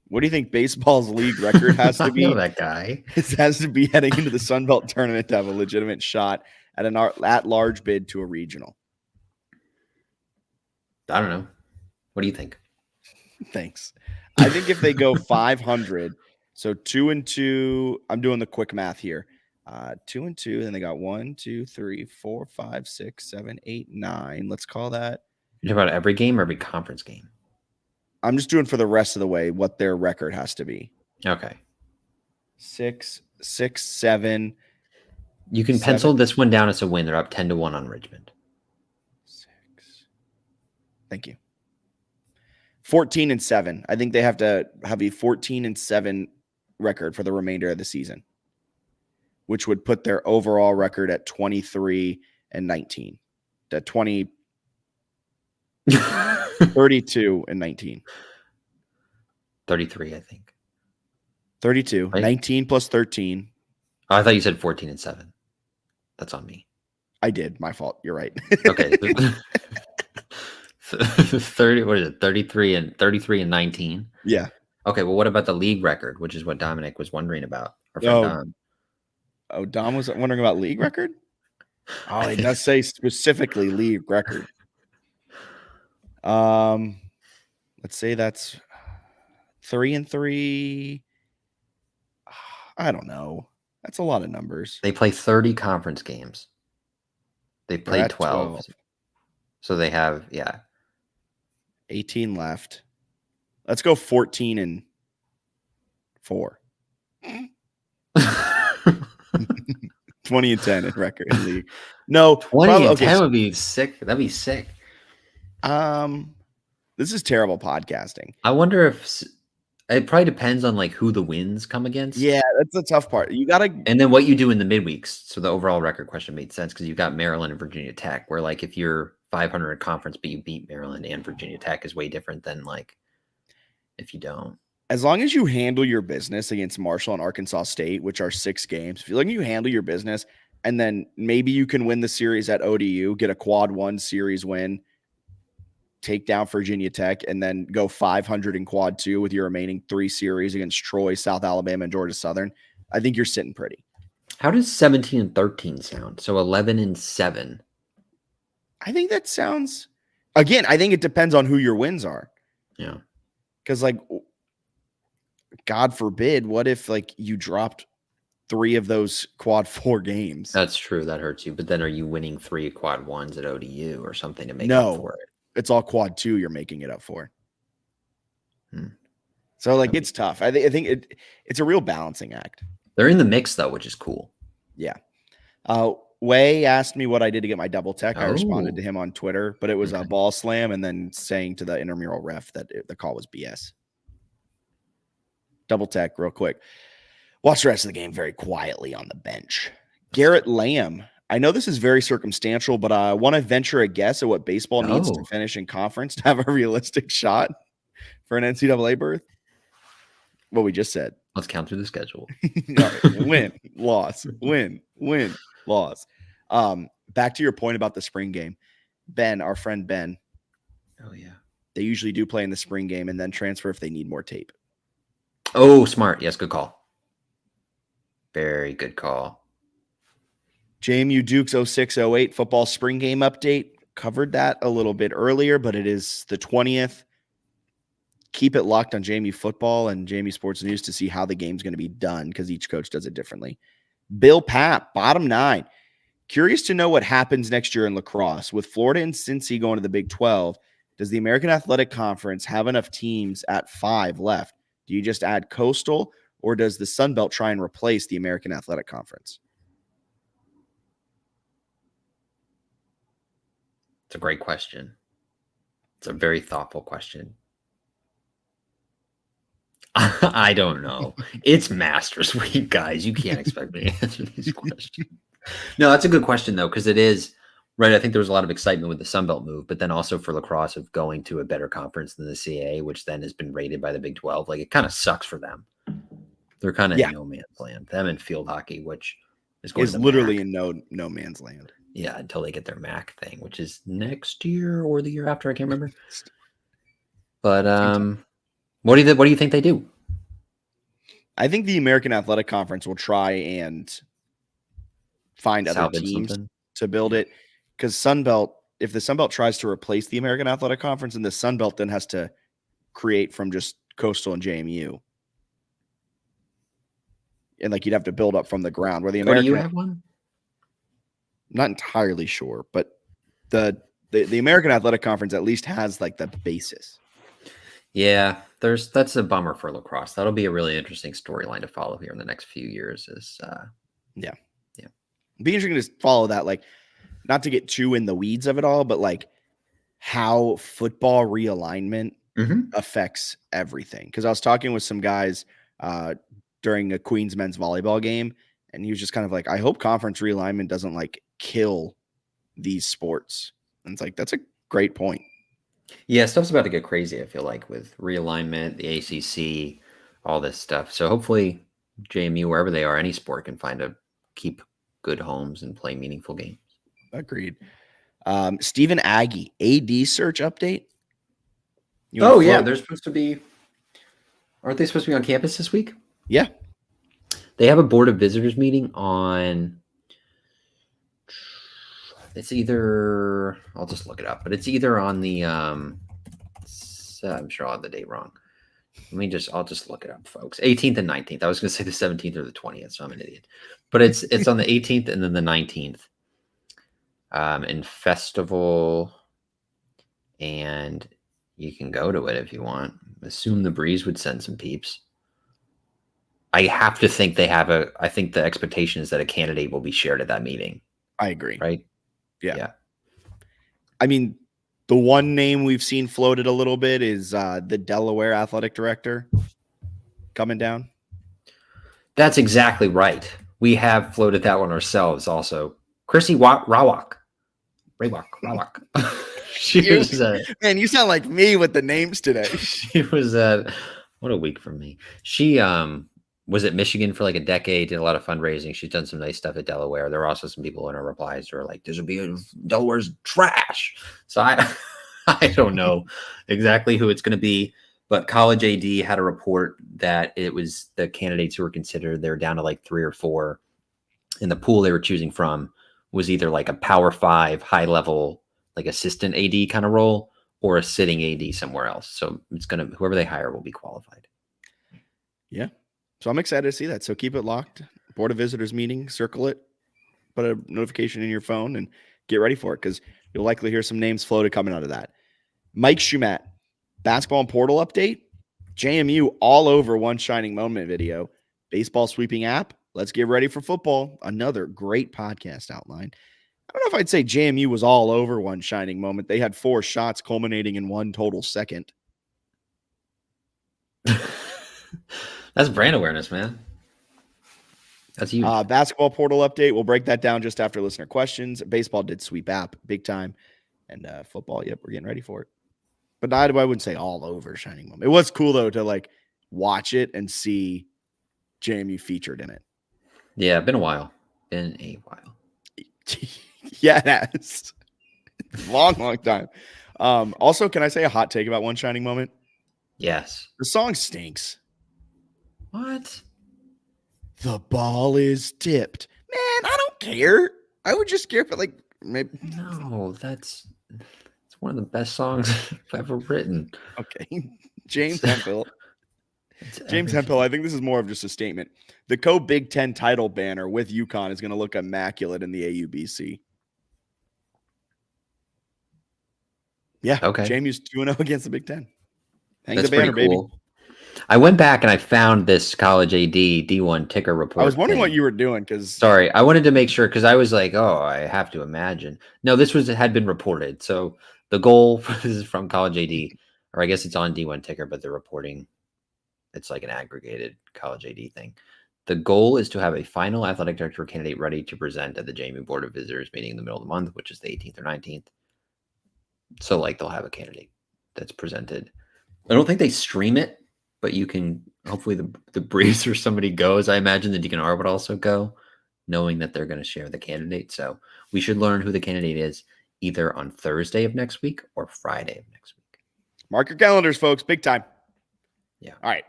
Speaker 2: What do you think baseball's league record has to be?
Speaker 1: I know that guy.
Speaker 2: It has to be heading into the Sun Belt tournament to have a legitimate shot at an at-large bid to a regional.
Speaker 1: I don't know. What do you think?
Speaker 2: Thanks. I think if they go 500, so 2-2, I'm doing the quick math here. 2-2, then they got 1, 2, 3, 4, 5, 6, 7, 8, 9. Let's call that.
Speaker 1: You're talking about every game or every conference game?
Speaker 2: I'm just doing for the rest of the way what their record has to be.
Speaker 1: Okay.
Speaker 2: 6, 7.
Speaker 1: You can
Speaker 2: 7.
Speaker 1: pencil this one down as a win. They're up 10-1 on Richmond.
Speaker 2: 6. Thank you. 14-7. I think they have to have a 14-7 record for the remainder of the season, which would put their overall record at 23-19. At 32-19.
Speaker 1: 33, I think.
Speaker 2: 32.
Speaker 1: Right?
Speaker 2: 19 plus 13.
Speaker 1: Oh, I thought you said 14-7. That's on me.
Speaker 2: I did. My fault. You're right.
Speaker 1: Okay. 30. What is it? 33 and 19.
Speaker 2: Yeah.
Speaker 1: Okay. Well, what about the league record, which is what Dominic was wondering about? Our friend Dom.
Speaker 2: Oh, Dom was wondering about league record? Oh, it does say specifically league record. Let's say that's 3-3. I don't know. That's a lot of numbers.
Speaker 1: They play 30 conference games. They played 12. So they have,
Speaker 2: 18 left. Let's go 14-4. 20-10 in record in league. No,
Speaker 1: 20-10 would be sick. That'd be sick.
Speaker 2: This is terrible podcasting.
Speaker 1: I wonder if it probably depends on like who the wins come against.
Speaker 2: Yeah, that's the tough part. You gotta,
Speaker 1: and then what you do in the midweeks. So the overall record question made sense because you've got Maryland and Virginia Tech, where like if you're 500 in conference but you beat Maryland and Virginia Tech is way different than like if you don't.
Speaker 2: As long as you handle your business against Marshall and Arkansas State, which are 6 games, if you handle your business, and then maybe you can win the series at ODU, get a quad 1 series win, take down Virginia Tech, and then go 500 in quad 2 with your remaining 3 series against Troy, South Alabama, and Georgia Southern. I think you're sitting pretty.
Speaker 1: How does 17-13 sound? So 11-7.
Speaker 2: I think that sounds, again, I think it depends on who your wins are.
Speaker 1: Yeah.
Speaker 2: Because like, God forbid, what if like you dropped 3 of those quad 4 games?
Speaker 1: That's true. That hurts you. But then are you winning 3 quad 1s at ODU or something to make up for it?
Speaker 2: It's all quad 2 you're making it up for. So like it's tough. I think it's a real balancing act.
Speaker 1: They're in the mix though, which is cool.
Speaker 2: Yeah. Way asked me what I did to get my double tech. I responded to him on Twitter, but it was a ball slam and then saying to the intramural ref that the call was BS. Double tech real quick. Watch the rest of the game very quietly on the bench. Garrett Lamb. I know this is very circumstantial, but I want to venture a guess at what baseball needs to finish in conference to have a realistic shot for an NCAA berth. What we just said.
Speaker 1: Let's count through the schedule.
Speaker 2: Win, loss, win, loss. Back to your point about the spring game. Ben, our friend Ben.
Speaker 1: Oh, yeah.
Speaker 2: They usually do play in the spring game and then transfer if they need more tape.
Speaker 1: Oh, smart. Yes, good call. Very good call.
Speaker 2: JMU Dukes 06-08 football spring game update. Covered that a little bit earlier, but it is the 20th. Keep it locked on JMU Football and JMU Sports News to see how the game's going to be done because each coach does it differently. Bill Papp, bottom 9. Curious to know what happens next year in lacrosse. With Florida and Cincy going to the Big 12, does the American Athletic Conference have enough teams at 5 left? Do you just add Coastal, or does the Sun Belt try and replace the American Athletic Conference?
Speaker 1: It's a great question. It's a very thoughtful question. I don't know. It's Masters Week, guys. You can't expect me to answer these questions. No, that's a good question, though, because it is Right. I think there was a lot of excitement with the Sun Belt move, but then also for lacrosse of going to a better conference than the CAA, which then has been rated by the Big 12. Like, it kind of sucks for them. They're kind of
Speaker 2: Yeah.
Speaker 1: in no man's land. Them and field hockey, which is going
Speaker 2: Is
Speaker 1: to the
Speaker 2: literally
Speaker 1: MAC.
Speaker 2: in no man's land.
Speaker 1: Yeah, until they get their MAC thing, which is next year or the year after. I can't remember. But what do you think they do?
Speaker 2: I think the American Athletic Conference will try and find other
Speaker 1: Salvage
Speaker 2: teams
Speaker 1: something?
Speaker 2: to build it, because Sunbelt, if the Sunbelt tries to replace the American Athletic Conference, and the Sunbelt then has to create from just Coastal and JMU, and like you'd have to build up from the ground. Where the
Speaker 1: Or do you
Speaker 2: American,
Speaker 1: have one?
Speaker 2: not entirely sure, but the American Athletic Conference at least has like the basis.
Speaker 1: Yeah, that's a bummer for lacrosse. That'll be a really interesting storyline to follow here in the next few years.
Speaker 2: Yeah. Be interesting to follow that, like, not to get too in the weeds of it all, but like how football realignment affects everything. Because I was talking with some guys during a Queens men's volleyball game, and he was just kind of like, I hope conference realignment doesn't like kill these sports. And it's like, that's a great point.
Speaker 1: Yeah, stuff's about to get crazy, I feel like, with realignment, the ACC, all this stuff. So hopefully JMU, wherever they are, any sport can keep good homes and play meaningful games.
Speaker 2: Agreed. Stephen Aggie, AD search update.
Speaker 1: Yeah, they're supposed to be. Aren't they supposed to be on campus this week?
Speaker 2: Yeah.
Speaker 1: They have a board of visitors meeting on. It's either, I'll just look it up, but it's either on the. I'm sure I'll have the date wrong. I'll just look it up, folks. 18th and 19th. I was going to say the 17th or the 20th, so I'm an idiot. But it's on the 18th and then the 19th. In Festival, and you can go to it if you want. Assume the Breeze would send some peeps. I have to think I think the expectation is that a candidate will be shared at that meeting.
Speaker 2: I agree.
Speaker 1: Right?
Speaker 2: Yeah. I mean, the one name we've seen floated a little bit is the Delaware athletic director coming down.
Speaker 1: That's exactly right. We have floated that one ourselves also. Chrissy Rawak. She was
Speaker 2: man, you sound like me with the names today.
Speaker 1: She was what a week for me. She was at Michigan for like a decade, did a lot of fundraising. She's done some nice stuff at Delaware. There were also some people in her replies who are like, "This would be Delaware's trash." So I don't know exactly who it's going to be, but College AD had a report that it was the candidates who were considered. They're down to like 3 or 4, and the pool they were choosing from was either like a Power 5 high level, like assistant AD kind of role, or a sitting AD somewhere else. So whoever they hire will be qualified.
Speaker 2: Yeah. So I'm excited to see that. So keep it locked. Board of Visitors meeting, circle it, put a notification in your phone, and get ready for it, because you'll likely hear some names floated coming out of that. Mike Schumatt, basketball and portal update. JMU all over One Shining Moment video. Baseball sweeping app. Let's get ready for football. Another great podcast outline. I don't know if I'd say JMU was all over One Shining Moment. They had 4 shots culminating in 1 total second.
Speaker 1: That's brand awareness, man. That's huge.
Speaker 2: Basketball portal update. We'll break that down just after listener questions. Baseball did sweep app big time. And football, yep, we're getting ready for it. But I wouldn't say all over Shining Moment. It was cool, though, to like watch it and see JMU featured in it.
Speaker 1: Yeah, been a while.
Speaker 2: Yeah, it has. long time. Also, can I say a hot take about One Shining Moment?
Speaker 1: Yes.
Speaker 2: The song stinks.
Speaker 1: What?
Speaker 2: The ball is tipped. Man, I don't care. I would just care if it, like, maybe.
Speaker 1: No, it's one of the best songs I've ever written.
Speaker 2: Okay. James Hemphill. James Hemphill, I think this is more of just a statement. The co-Big Ten title banner with UConn is going to look immaculate in the AUBC. Yeah. Okay. JMU's 2-0 against the Big Ten.
Speaker 1: That's the banner, pretty cool. Baby. I went back and I found this College AD D1 ticker report.
Speaker 2: I was wondering what you were doing, because
Speaker 1: sorry, I wanted to make sure, because I was like, oh, I have to imagine. No, this had been reported. So the goal this is from College AD, or I guess it's on D1 ticker, but they're reporting it's like an aggregated College AD thing. The goal is to have a final athletic director candidate ready to present at the JMU Board of Visitors meeting in the middle of the month, which is the 18th or 19th. So, like, they'll have a candidate that's presented. I don't think they stream it, but you can, hopefully the briefs or somebody goes. I imagine the DNR would also go, knowing that they're going to share the candidate. So we should learn who the candidate is either on Thursday of next week or Friday of next week.
Speaker 2: Mark your calendars, folks. Big time.
Speaker 1: Yeah.
Speaker 2: All right.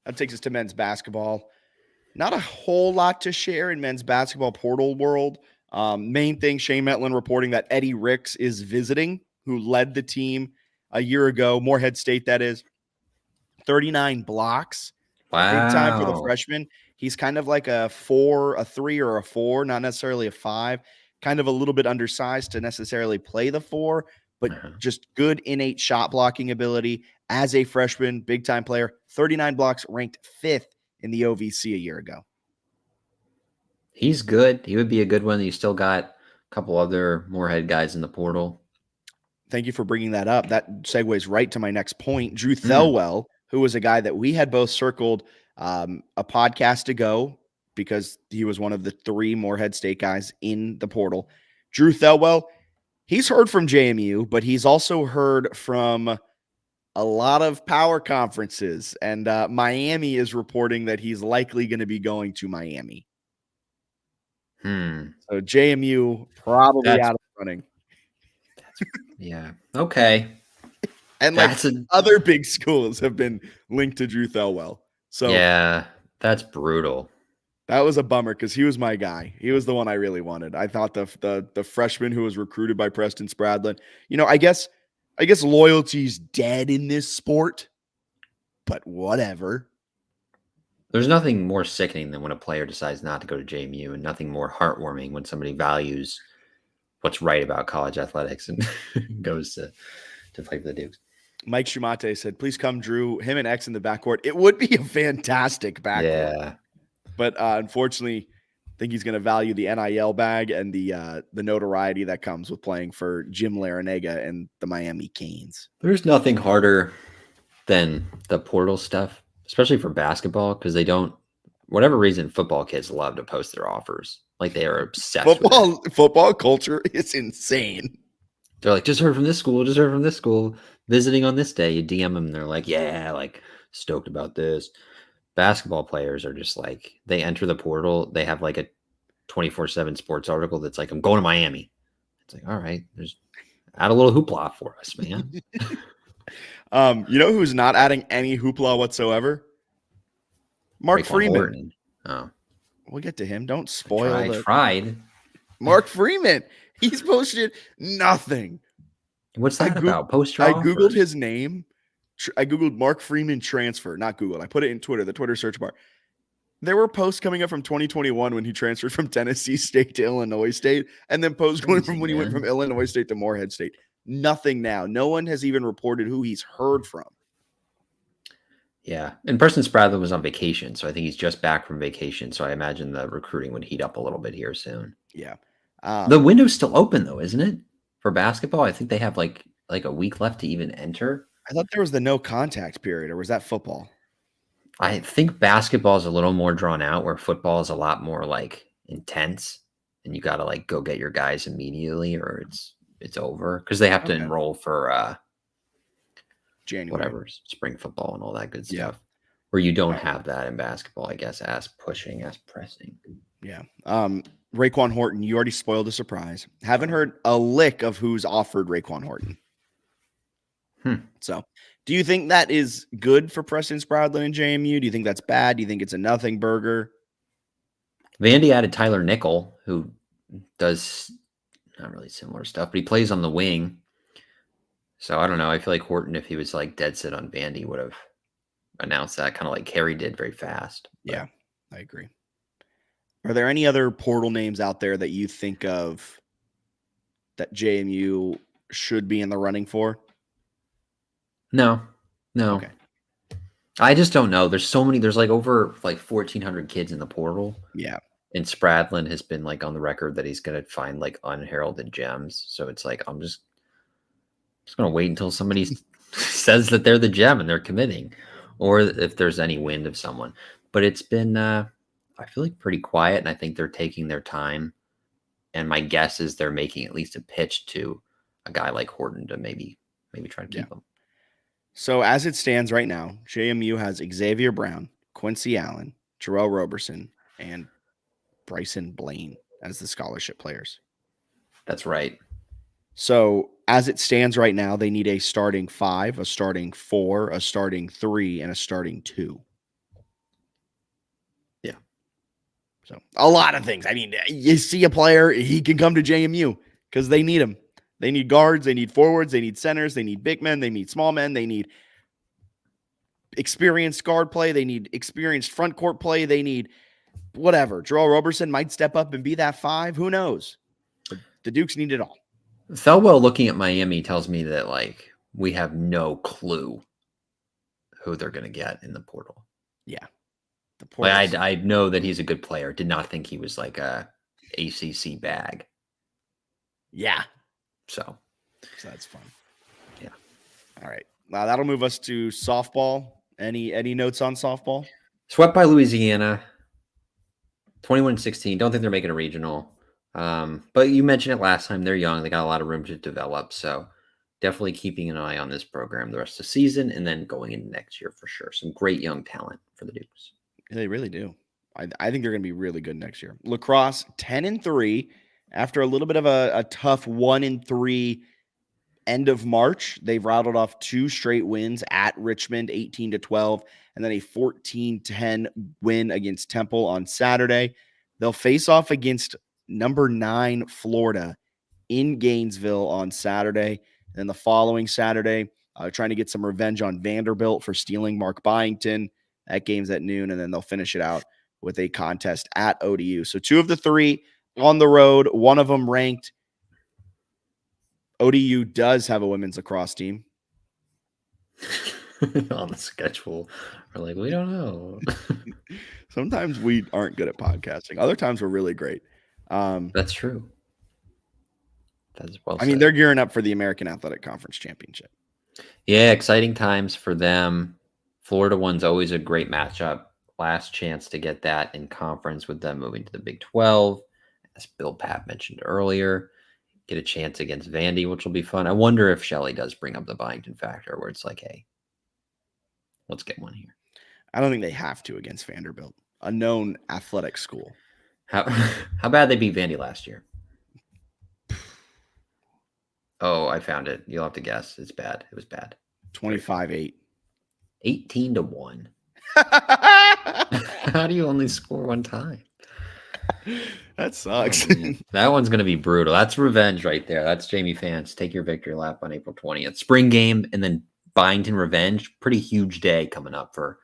Speaker 2: That takes us to men's basketball. Not a whole lot to share in men's basketball portal world. Main thing, Shane Metlin reporting that Eddie Ricks is visiting, who led the team a year ago, Morehead State, that is. 39 blocks.
Speaker 1: Wow.
Speaker 2: Big time for the freshman. He's kind of like a 3, or a 4, not necessarily a 5. Kind of a little bit undersized to necessarily play the 4, but just good innate shot blocking ability as a freshman, big time player. 39 blocks, ranked 5th in the OVC a year ago.
Speaker 1: He's good. He would be a good one. You still got a couple other Morehead guys in the portal.
Speaker 2: Thank you for bringing that up. That segues right to my next point. Drew Thelwell, who was a guy that we had both circled a podcast ago because he was one of the 3 Morehead State guys in the portal. Drew Thelwell, he's heard from JMU, but he's also heard from a lot of power conferences. And Miami is reporting that he's likely going to be going to Miami. So JMU probably out of the running.
Speaker 1: Yeah. Okay.
Speaker 2: And like other big schools have been linked to Drew Thelwell. So
Speaker 1: yeah, that's brutal.
Speaker 2: That was a bummer because he was my guy. He was the one I really wanted. I thought the freshman who was recruited by Preston Spradlin. You know, I guess loyalty's dead in this sport, but whatever.
Speaker 1: There's nothing more sickening than when a player decides not to go to JMU, and nothing more heartwarming when somebody values what's right about college athletics and goes to play for the Dukes.
Speaker 2: Mike Shumate said, please come, Drew. Him and X in the backcourt. It would be a fantastic backcourt.
Speaker 1: Yeah.
Speaker 2: But unfortunately, I think he's going to value the NIL bag and the notoriety that comes with playing for Jim Larinaga and the Miami Canes.
Speaker 1: There's nothing harder than the portal stuff, especially for basketball, because they don't, whatever reason, football kids love to post their offers. Like they are obsessed with it.
Speaker 2: Football culture is insane.
Speaker 1: They're like, just heard from this school, visiting on this day. You DM them, and they're like, yeah, like stoked about this. Basketball players are just like, they enter the portal. They have like a 24/7 sports article that's like, I'm going to Miami. It's like, all right, there's add a little hoopla for us, man.
Speaker 2: You know who's not adding any hoopla whatsoever? Mark Freeman.
Speaker 1: Horton. Oh,
Speaker 2: we'll get to him. Don't spoil it.
Speaker 1: Tried.
Speaker 2: Mark Freeman. He's posted nothing.
Speaker 1: What's that about? Post your
Speaker 2: I Googled his name. I Googled Mark Freeman transfer, not Google. I put it in Twitter, the Twitter search bar. There were posts coming up from 2021 when he transferred from Tennessee State to Illinois State, and then posts going from when he went from Illinois State to Morehead State. Nothing now. No one has even reported who he's heard from.
Speaker 1: Yeah. And Preston Spradlin was on vacation, so I think he's just back from vacation. So I imagine the recruiting would heat up a little bit here soon.
Speaker 2: Yeah.
Speaker 1: The window's still open, though, isn't it? For basketball, I think they have like a week left to even enter.
Speaker 2: I thought there was the no contact period, or was that football?
Speaker 1: I think basketball is a little more drawn out, where football is a lot more like intense, and you got to like go get your guys immediately, or it's over because they have to enroll for
Speaker 2: January,
Speaker 1: whatever, spring football and all that good stuff. Where you don't have that in basketball, I guess, as pressing.
Speaker 2: Yeah. Raekwon Horton, you already spoiled the surprise. Haven't heard a lick of who's offered Raekwon Horton. So, do you think that is good for Preston Spradlin and JMU? Do you think that's bad? Do you think it's a nothing burger?
Speaker 1: Vandy added Tyler Nickel, who does not really similar stuff, but he plays on the wing. So I don't know. I feel like Horton, if he was like dead set on Vandy, would have announced that, kind of like Carey did, very fast. But
Speaker 2: yeah, I agree. Are there any other portal names out there that you think of that JMU should be in the running for?
Speaker 1: No.
Speaker 2: Okay.
Speaker 1: I just don't know. There's so many. There's like over like 1,400 kids in the portal.
Speaker 2: Yeah.
Speaker 1: And Spradlin has been like on the record that he's going to find like unheralded gems. So it's like, I'm just going to wait until somebody says that they're the gem and they're committing, or if there's any wind of someone. But it's been, I feel like pretty quiet, and I think they're taking their time. And my guess is they're making at least a pitch to a guy like Horton to maybe try to keep him.
Speaker 2: So as it stands right now, JMU has Xavier Brown, Quincy Allen, Jarrell Roberson, and Bryson Blaine as the scholarship players.
Speaker 1: That's right.
Speaker 2: So as it stands right now, they need a starting 5, a starting 4, a starting 3, and a starting 2.
Speaker 1: Yeah.
Speaker 2: So a lot of things. I mean, you see a player, he can come to JMU because they need him. They need guards, they need forwards, they need centers, they need big men, they need small men, they need experienced guard play, they need experienced front court play, they need whatever. Jarrell Roberson might step up and be that 5. Who knows? But the Dukes need it all.
Speaker 1: Thelwell looking at Miami tells me that like we have no clue who they're going to get in the portal.
Speaker 2: Yeah. The
Speaker 1: portal. Like, I know that he's a good player. Did not think he was like a ACC bag.
Speaker 2: Yeah.
Speaker 1: So
Speaker 2: that's fun.
Speaker 1: Yeah.
Speaker 2: All right. Now that'll move us to softball. Any notes on softball?
Speaker 1: Swept by Louisiana. 21-16. Don't think they're making a regional. But you mentioned it last time. They're young. They got a lot of room to develop. So definitely keeping an eye on this program the rest of the season and then going into next year for sure. Some great young talent for the Dukes.
Speaker 2: They really do. I think they're going to be really good next year. Lacrosse 10-3 after a little bit of a tough 1-3 end of March. They've rattled off 2 straight wins at Richmond, 18-12, and then a 14-10 win against Temple on Saturday. They'll face off against number 9 Florida in Gainesville on Saturday. And then the following Saturday, trying to get some revenge on Vanderbilt for stealing Mark Byington. That game's at noon, and then they'll finish it out with a contest at ODU. So 2 of the 3 on the road, one of them ranked. ODU does have a women's lacrosse team.
Speaker 1: On the schedule. We're like, we don't know.
Speaker 2: Sometimes we aren't good at podcasting. Other times we're really great.
Speaker 1: That's true. That's well said.
Speaker 2: I mean, they're gearing up for the American Athletic Conference Championship.
Speaker 1: Yeah, exciting times for them. Florida one's always a great matchup. Last chance to get that in conference with them moving to the Big 12. As Bill Papp mentioned earlier, get a chance against Vandy, which will be fun. I wonder if Shelley does bring up the Byington factor where it's like, hey, let's get one here.
Speaker 2: I don't think they have to against Vanderbilt, a known athletic school.
Speaker 1: How bad they beat Vandy last year? Oh, I found it. You'll have to guess. It's bad. It was bad.
Speaker 2: 25-8.
Speaker 1: 18-1. How do you only score one time?
Speaker 2: That sucks.
Speaker 1: That one's going to be brutal. That's revenge right there. That's Jamie fans. Take your victory lap on April 20th. Spring game and then Byington revenge. Pretty huge day coming up for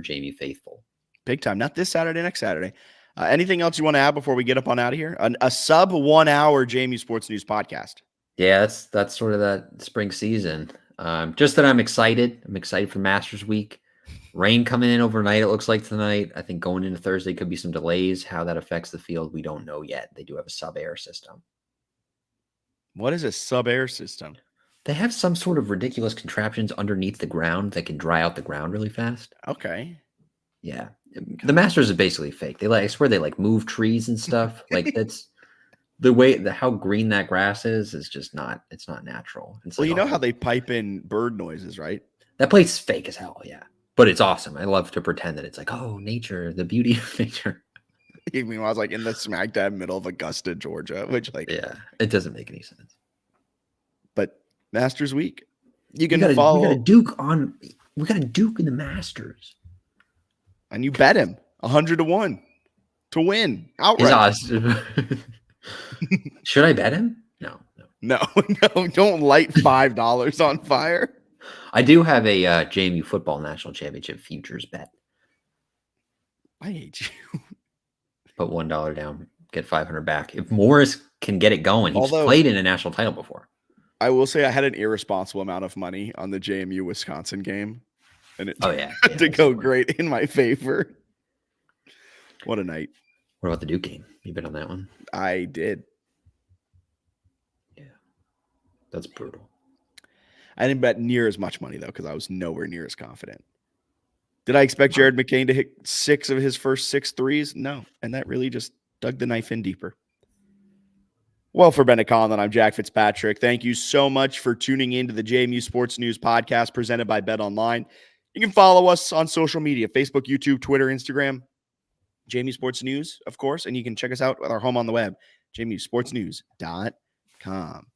Speaker 1: Jamie faithful.
Speaker 2: Big time. Not this Saturday, next Saturday. Anything else you want to add before we get up on out of here? A sub 1 hour JMU Sports News podcast.
Speaker 1: Yeah, that's sort of that spring season. Just that I'm excited. I'm excited for Masters Week. Rain coming in overnight, it looks like tonight. I think going into Thursday could be some delays. How that affects the field, we don't know yet. They do have a sub-air system.
Speaker 2: What is a sub-air system?
Speaker 1: They have some sort of ridiculous contraptions underneath the ground that can dry out the ground really fast.
Speaker 2: Okay.
Speaker 1: Yeah. The Masters is basically fake. I swear they move trees and stuff. That's the way how green that grass is just not, it's not natural. It's
Speaker 2: well, you know how they pipe in bird noises, right?
Speaker 1: That place is fake as hell, yeah. But it's awesome. I love to pretend that it's like, oh, nature, the beauty of nature.
Speaker 2: You mean I was in the smack dab middle of Augusta, Georgia, which
Speaker 1: yeah, it doesn't make any sense.
Speaker 2: But Masters Week, you can
Speaker 1: follow. We got a Duke in the Masters.
Speaker 2: And you bet him 100-1 to win outright.
Speaker 1: Should I bet him? No,
Speaker 2: don't light $5 on fire.
Speaker 1: I do have a JMU Football National Championship futures bet.
Speaker 2: I hate you.
Speaker 1: Put $1 down, get 500 back. If Morris can get it going, he's played in a national title before.
Speaker 2: I will say I had an irresponsible amount of money on the JMU Wisconsin game, and it had to go great in my favor. What a night!
Speaker 1: What about the Duke game? You been on that one?
Speaker 2: I did.
Speaker 1: Yeah, that's brutal.
Speaker 2: I didn't bet near as much money though because I was nowhere near as confident. Did I expect Jared McCain to hit 6 of his first 6 threes? No. And that really just dug the knife in deeper. Well, for Bennett Conlon, I'm Jack Fitzpatrick. Thank you so much for tuning in to the JMU Sports News podcast presented by Bet Online. You can follow us on social media, Facebook, YouTube, Twitter, Instagram, JMU Sports News, of course, and you can check us out with our home on the web, jmusportsnews.com.